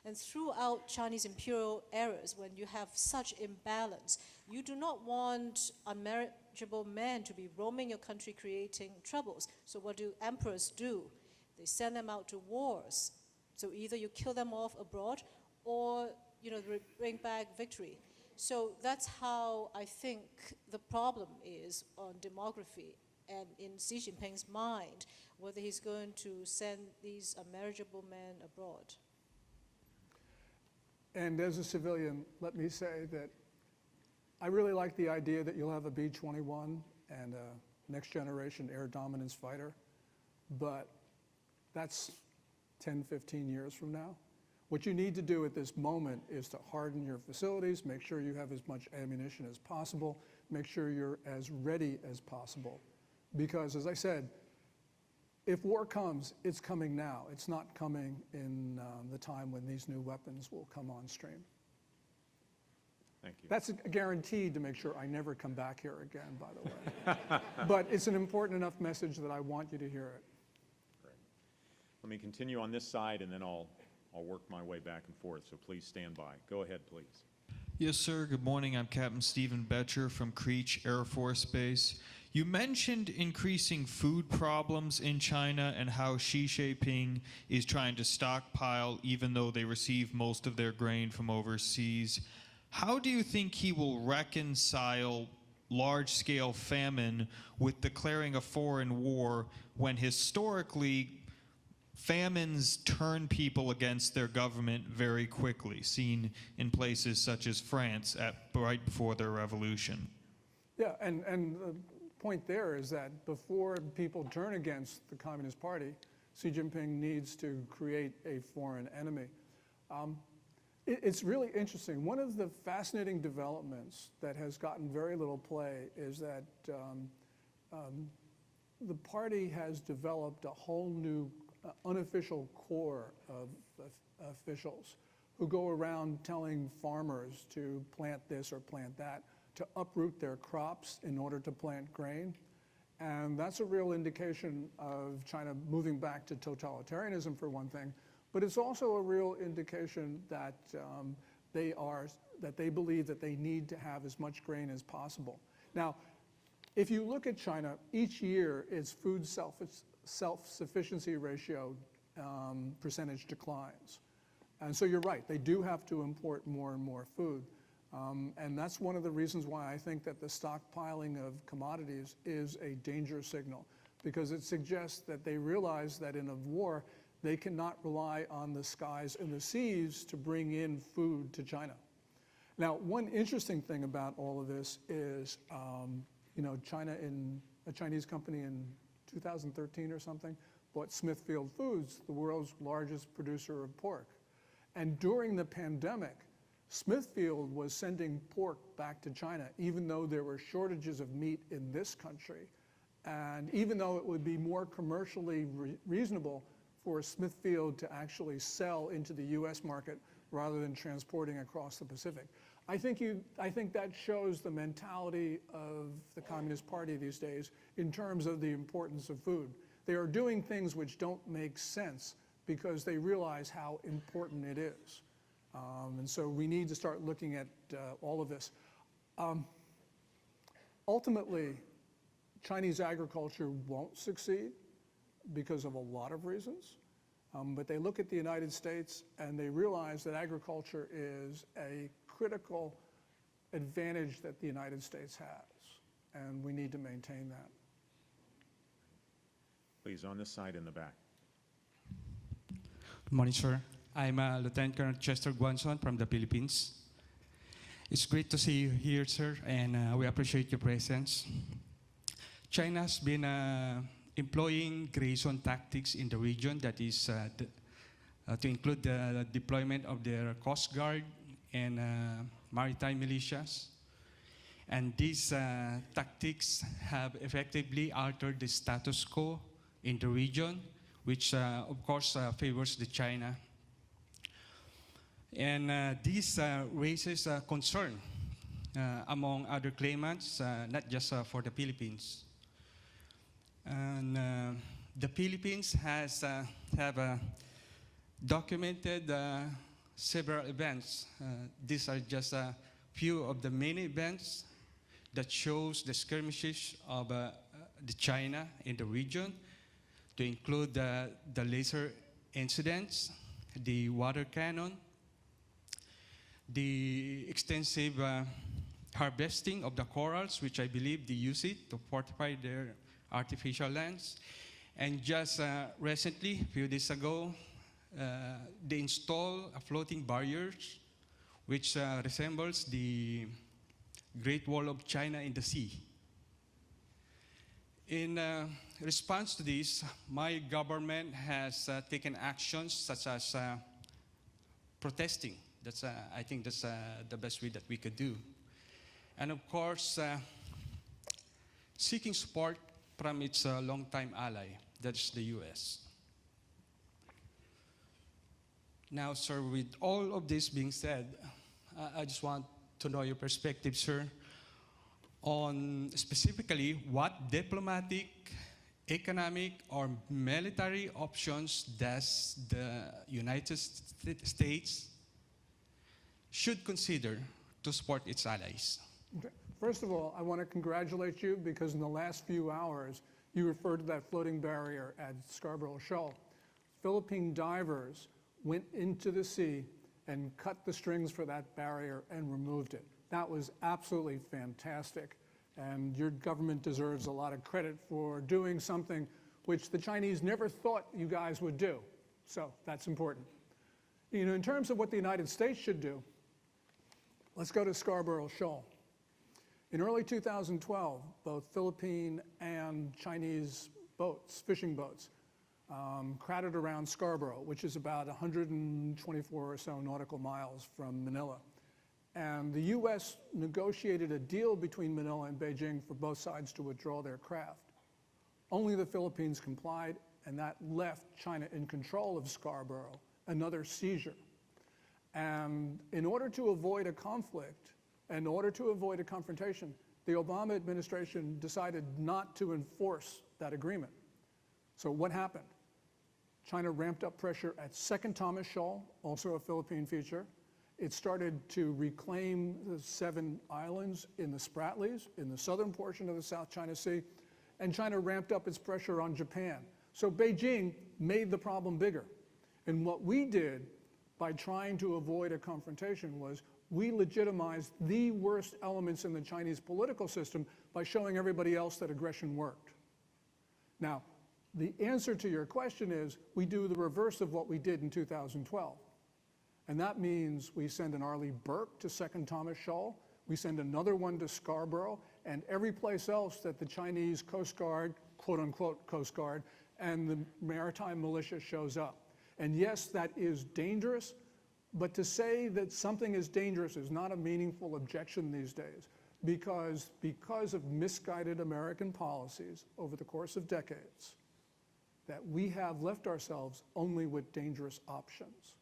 And throughout Chinese imperial eras, when you have such imbalance, you do not want unmarriageable men to be roaming your country creating troubles. So what do emperors do? They send them out to wars. So either you kill them off abroad or bring back victory. So that's how I think the problem is on demography and in Xi Jinping's mind, whether he's going to send these unmarriageable men abroad. And as a civilian, let me say that I really like the idea that you'll have a B-21 and a next generation air dominance fighter, but that's 10, 15 years from now. What you need to do at this moment is to harden your facilities, make sure you have as much ammunition as possible, make sure you're as ready as possible. Because as I said, if war comes, it's coming now. It's not coming in the time when these new weapons will come on stream. Thank you. That's guaranteed to make sure I never come back here again, by the way. But it's an important enough message that I want you to hear it. Great. Let me continue on this side, and then I'll work my way back and forth, so please stand by. Go ahead, please. Yes, sir. Good morning. I'm Captain Stephen Betcher from Creech Air Force Base. You mentioned increasing food problems in China and how Xi Jinping is trying to stockpile even though they receive most of their grain from overseas. How do you think he will reconcile large-scale famine with declaring a foreign war when historically famines turn people against their government very quickly, seen in places such as France right before their revolution? Yeah, and the point there is that before people turn against the Communist Party, Xi Jinping needs to create a foreign enemy. It's really interesting. One of the fascinating developments that has gotten very little play is that the party has developed a whole new unofficial corps of officials who go around telling farmers to plant this or plant that, to uproot their crops in order to plant grain. And that's a real indication of China moving back to totalitarianism, for one thing, but it's also a real indication that they believe that they need to have as much grain as possible. Now, if you look at China, each year its food self-sufficiency ratio percentage declines. And so you're right, they do have to import more and more food. And that's one of the reasons why I think that the stockpiling of commodities is a danger signal, because it suggests that they realize that in a war, they cannot rely on the skies and the seas to bring in food to China. Now, one interesting thing about all of this is, China, a Chinese company in 2013 or something, bought Smithfield Foods, the world's largest producer of pork. And during the pandemic, Smithfield was sending pork back to China, even though there were shortages of meat in this country. And even though it would be more commercially reasonable for Smithfield to actually sell into the US market rather than transporting across the Pacific. I think that shows the mentality of the Communist Party these days in terms of the importance of food. They are doing things which don't make sense because they realize how important it is. And so we need to start looking at all of this. Ultimately, Chinese agriculture won't succeed because of a lot of reasons. But they look at the United States and they realize that agriculture is a critical advantage that the United States has. And we need to maintain that. Please, on this side in the back. Good morning, sir. I'm Lieutenant Colonel Chester Guanzon from the Philippines. It's great to see you here, sir, and we appreciate your presence. China's been employing gray zone tactics in the region, that is to include the deployment of their Coast Guard and maritime militias. And these tactics have effectively altered the status quo in the region, which of course favors the China. And this raises concern among other claimants, not just for the Philippines. And the Philippines have documented several events. These are just a few of the many events that shows the skirmishes of the China in the region, to include the laser incidents, the water cannon, the extensive harvesting of the corals, which I believe they use it to fortify their artificial lands. And just recently, a few days ago, they installed a floating barriers which resembles the Great Wall of China in the sea. In response to this, my government has taken actions such as protesting. I think that's the best way that we could do. And of course, seeking support from its longtime ally, that's the US. Now, sir, with all of this being said, I just want to know your perspective, sir, on specifically what diplomatic, economic, or military options does the United States should consider to support its allies? Okay. First of all, I want to congratulate you because in the last few hours, you referred to that floating barrier at Scarborough Shoal. Philippine divers went into the sea and cut the strings for that barrier and removed it. That was absolutely fantastic. And your government deserves a lot of credit for doing something which the Chinese never thought you guys would do. So that's important. You know, in terms of what the United States should do, let's go to Scarborough Shoal. In early 2012, both Philippine and Chinese boats, fishing boats, crowded around Scarborough, which is about 124 or so nautical miles from Manila. And the US negotiated a deal between Manila and Beijing for both sides to withdraw their craft. Only the Philippines complied, and that left China in control of Scarborough, another seizure. And in order to avoid a conflict, in order to avoid a confrontation, the Obama administration decided not to enforce that agreement. So what happened? China ramped up pressure at Second Thomas Shoal, also a Philippine feature. It started to reclaim the 7 islands in the Spratlys, in the southern portion of the South China Sea, and China ramped up its pressure on Japan. So Beijing made the problem bigger. And what we did by trying to avoid a confrontation was we legitimized the worst elements in the Chinese political system by showing everybody else that aggression worked. Now, the answer to your question is we do the reverse of what we did in 2012. And that means we send an Arleigh Burke to Second Thomas Shoal, we send another one to Scarborough, and every place else that the Chinese Coast Guard, quote unquote Coast Guard, and the maritime militia shows up. And yes, that is dangerous, but to say that something is dangerous is not a meaningful objection these days, because of misguided American policies over the course of decades, that we have left ourselves only with dangerous options.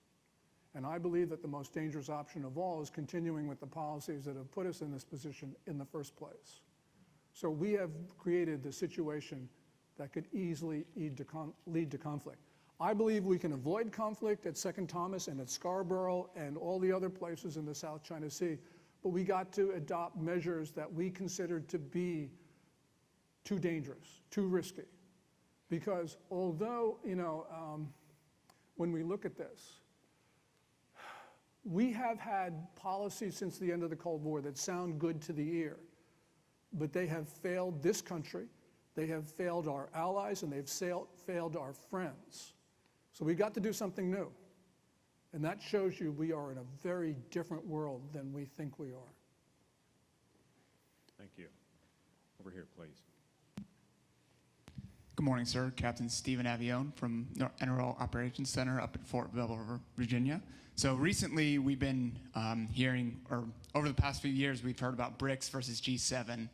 And I believe that the most dangerous option of all is continuing with the policies that have put us in this position in the first place. So we have created the situation that could easily lead to conflict. I believe we can avoid conflict at Second Thomas and at Scarborough and all the other places in the South China Sea, but we got to adopt measures that we considered to be too dangerous, too risky. Because although, when we look at this, we have had policies since the end of the Cold War that sound good to the ear, but they have failed this country, they have failed our allies, and they've failed our friends. So we got to do something new. And that shows you we are in a very different world than we think we are. Thank you. Over here, please. Good morning, sir. Captain Stephen Avione from NRL Operations Center up at Fort Belvoir, Virginia. So recently we've been hearing, or over the past few years, we've heard about BRICS versus G7.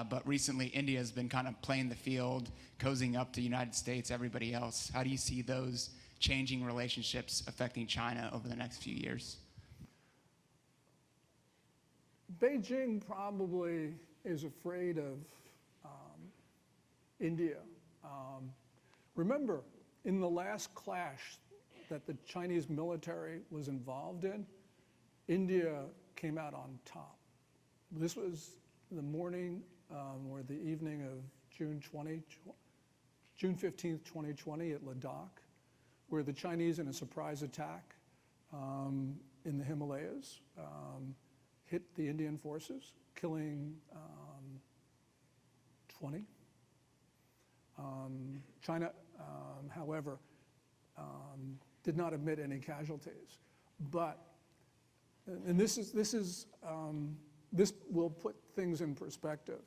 But recently India has been kind of playing the field, cozying up to the United States, everybody else. How do you see those changing relationships affecting China over the next few years? Beijing probably is afraid of India. Remember, in the last clash that the Chinese military was involved in, India came out on top. This was the morning or the evening of June 15th, 2020 at Ladakh, where the Chinese, in a surprise attack in the Himalayas, hit the Indian forces, killing 20. China, however, did not admit any casualties. But, and this will put things in perspective.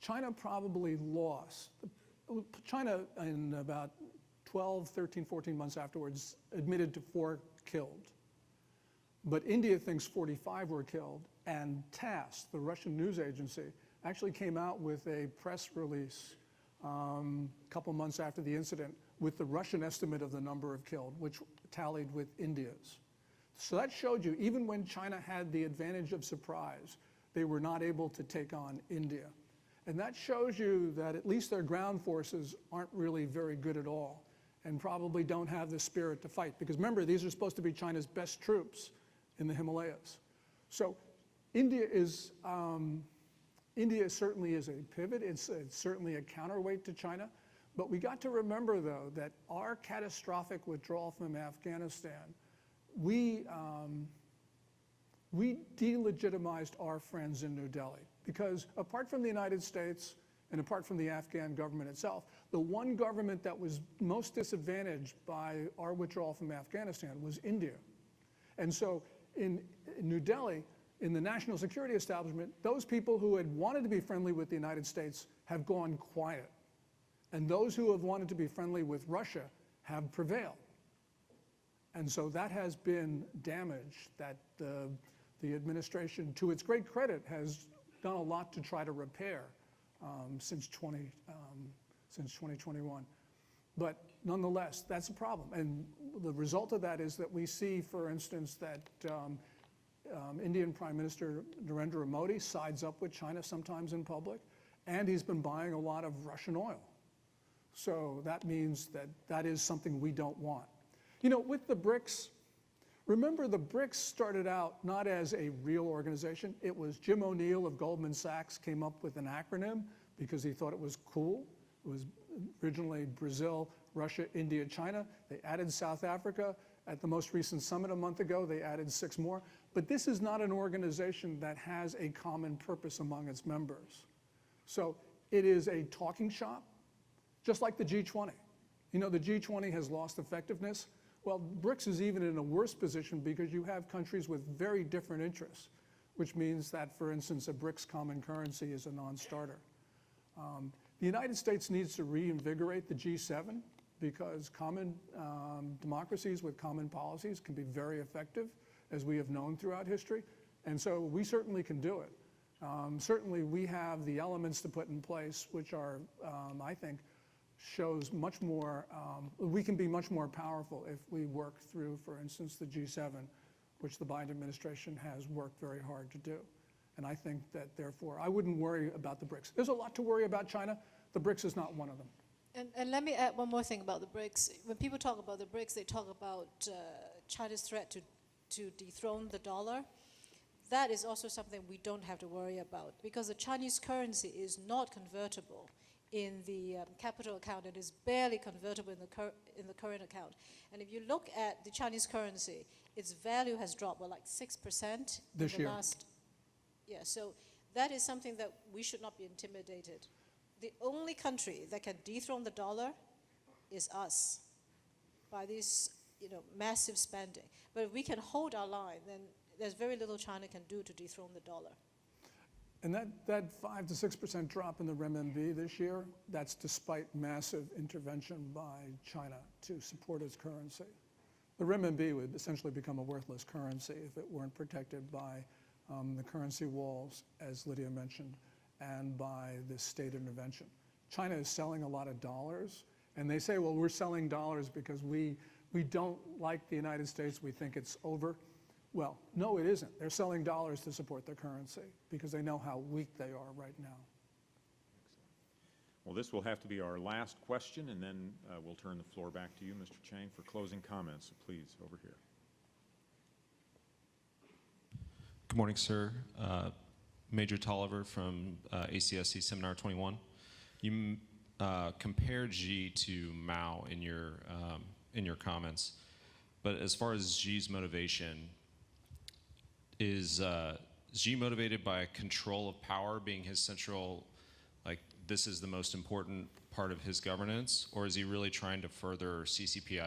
China probably lost. China, in about 12, 13, 14 months afterwards, admitted to 4 killed. But India thinks 45 were killed, and TASS, the Russian news agency, actually came out with a press release a couple months after the incident with the Russian estimate of the number of killed, which tallied with India's. So that showed you, even when China had the advantage of surprise, they were not able to take on India. And that shows you that at least their ground forces aren't really very good at all and probably don't have the spirit to fight. Because remember, these are supposed to be China's best troops in the Himalayas. So India certainly is a pivot. It's certainly a counterweight to China. But we got to remember, though, that our catastrophic withdrawal from Afghanistan, we delegitimized our friends in New Delhi. Because apart from the United States and apart from the Afghan government itself, the one government that was most disadvantaged by our withdrawal from Afghanistan was India. And so in New Delhi, in the national security establishment, those people who had wanted to be friendly with the United States have gone quiet. And those who have wanted to be friendly with Russia have prevailed. And so that has been damage that the administration, to its great credit, has done a lot to try to repair since 2021. But nonetheless, that's a problem. And the result of that is that we see, for instance, that Indian Prime Minister Narendra Modi sides up with China sometimes in public, and he's been buying a lot of Russian oil. So that means that that is something we don't want. You know, with the BRICS, remember the BRICS started out not as a real organization. It was Jim O'Neill of Goldman Sachs came up with an acronym because he thought it was cool. It was originally Brazil, Russia, India, China. They added South Africa. At the most recent summit a month ago, they added 6 more. But this is not an organization that has a common purpose among its members. So it is a talking shop, just like the G20. You know, the G20 has lost effectiveness. Well, BRICS is even in a worse position because you have countries with very different interests, which means that, for instance, a BRICS common currency is a non-starter. The United States needs to reinvigorate the G7 because common democracies with common policies can be very effective, as we have known throughout history. And so we certainly can do it. Certainly we have the elements to put in place, which are, I think, shows much more, we can be much more powerful if we work through, for instance, the G7, which the Biden administration has worked very hard to do. And I think that, therefore, I wouldn't worry about the BRICS. There's a lot to worry about China. The BRICS is not one of them. And let me add one more thing about the BRICS. When people talk about the BRICS, they talk about China's threat to dethrone the dollar. That is also something we don't have to worry about because the Chinese currency is not convertible in the capital account. It is barely convertible in the current account. And if you look at the Chinese currency, its value has dropped by like 6% This in the year. last. Yeah, so that is something that we should not be intimidated. The only country that can dethrone the dollar is us by this, massive spending. But if we can hold our line, then there's very little China can do to dethrone the dollar. And that 5 to 6% drop in the renminbi this year, that's despite massive intervention by China to support its currency. The renminbi would essentially become a worthless currency if it weren't protected by the currency walls, as Lydia mentioned, and by this state intervention. China is selling a lot of dollars, and they say, well, we're selling dollars because we don't like the United States, we think it's over. Well, no, it isn't. They're selling dollars to support their currency because they know how weak they are right now. Well, this will have to be our last question, and then we'll turn the floor back to you, Mr. Chang, for closing comments. So please, over here. Good morning, sir. Major Tolliver from ACSC Seminar 21. You compared Xi to Mao in your comments, but as far as Xi's motivation, is Xi motivated by control of power being his central, like this is the most important part of his governance, or is he really trying to further CCP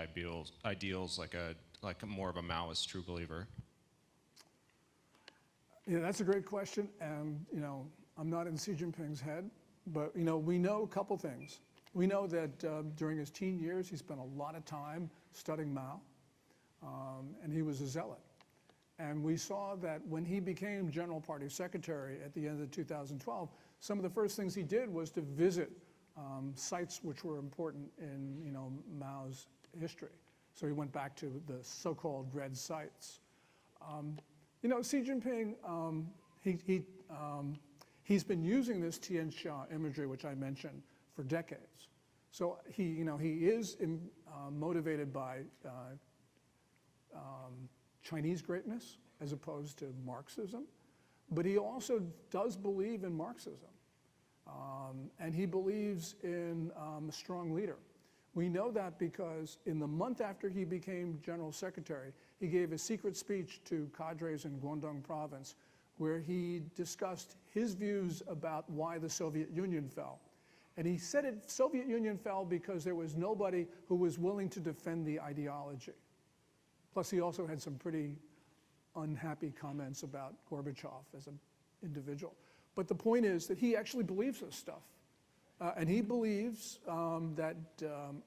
ideals like more of a Maoist true believer? Yeah, that's a great question, and I'm not in Xi Jinping's head, but we know a couple things. We know that during his teen years, he spent a lot of time studying Mao, and he was a zealot. And we saw that when he became General Party Secretary at the end of 2012, some of the first things he did was to visit sites which were important in Mao's history. So he went back to the so-called red sites. Xi Jinping, he's been using this Tian Xia imagery, which I mentioned, for decades. So he is motivated by Chinese greatness as opposed to Marxism, but he also does believe in Marxism, and he believes in a strong leader. We know that because in the month after he became General Secretary, he gave a secret speech to cadres in Guangdong province where he discussed his views about why the Soviet Union fell. And he said the Soviet Union fell because there was nobody who was willing to defend the ideology. Plus, he also had some pretty unhappy comments about Gorbachev as an individual. But the point is that he actually believes this stuff. And he believes that,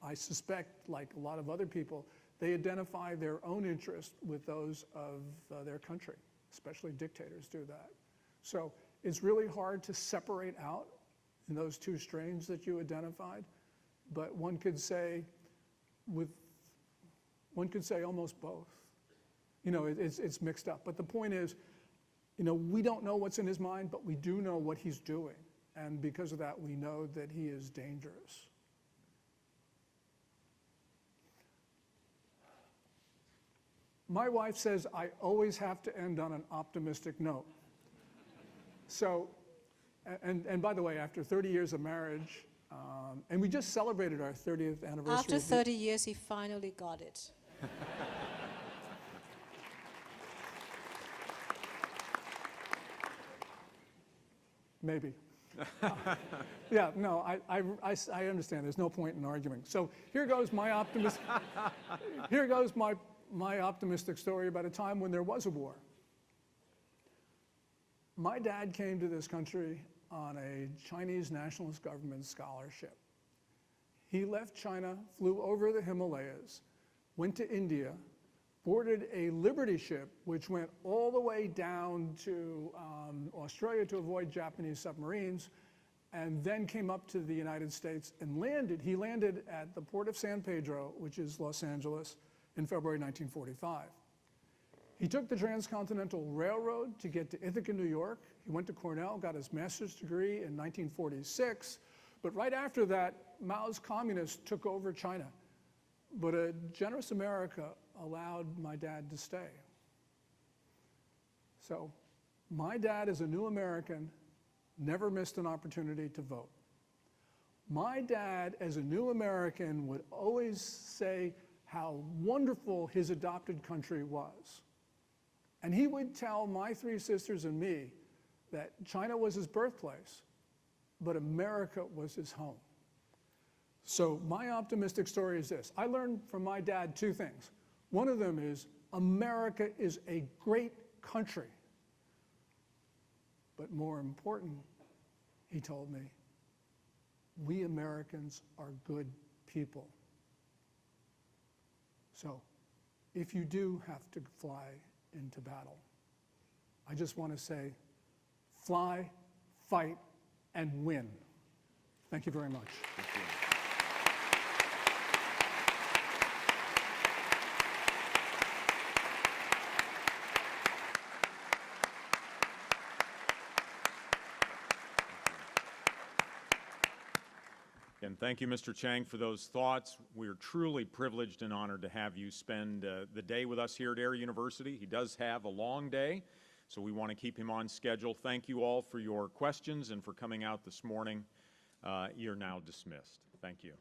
I suspect, like a lot of other people, they identify their own interest with those of their country. Especially dictators do that. So it's really hard to separate out in those two strains that you identified. But one could say almost both. It's mixed up. But the point is, we don't know what's in his mind, but we do know what he's doing. And because of that, we know that he is dangerous. My wife says I always have to end on an optimistic note. So, and by the way, after 30 years of marriage, and we just celebrated our 30th anniversary. After 30 years, he finally got it. Maybe. Yeah, no, I understand. There's no point in arguing. So here goes my my optimistic story about a time when there was a war. My dad came to this country on a Chinese nationalist government scholarship. He left China, flew over the Himalayas, went to India, boarded a Liberty ship, which went all the way down to Australia to avoid Japanese submarines, and then came up to the United States and landed. He landed at the port of San Pedro, which is Los Angeles, in February 1945. He took the Transcontinental Railroad to get to Ithaca, New York. He went to Cornell, got his master's degree in 1946. But right after that, Mao's communists took over China. But a generous America allowed my dad to stay. So my dad, as a new American, never missed an opportunity to vote. My dad, as a new American, would always say how wonderful his adopted country was. And he would tell my three sisters and me that China was his birthplace, but America was his home. So my optimistic story is this. I learned from my dad two things. One of them is America is a great country. But more important, he told me, we Americans are good people. So if you do have to fly into battle, I just want to say, fly, fight, and win. Thank you very much. Thank you. And thank you, Mr. Chang, for those thoughts. We're truly privileged and honored to have you spend the day with us here at Air University. He does have a long day, so we want to keep him on schedule. Thank you all for your questions and for coming out this morning. You're now dismissed. Thank you.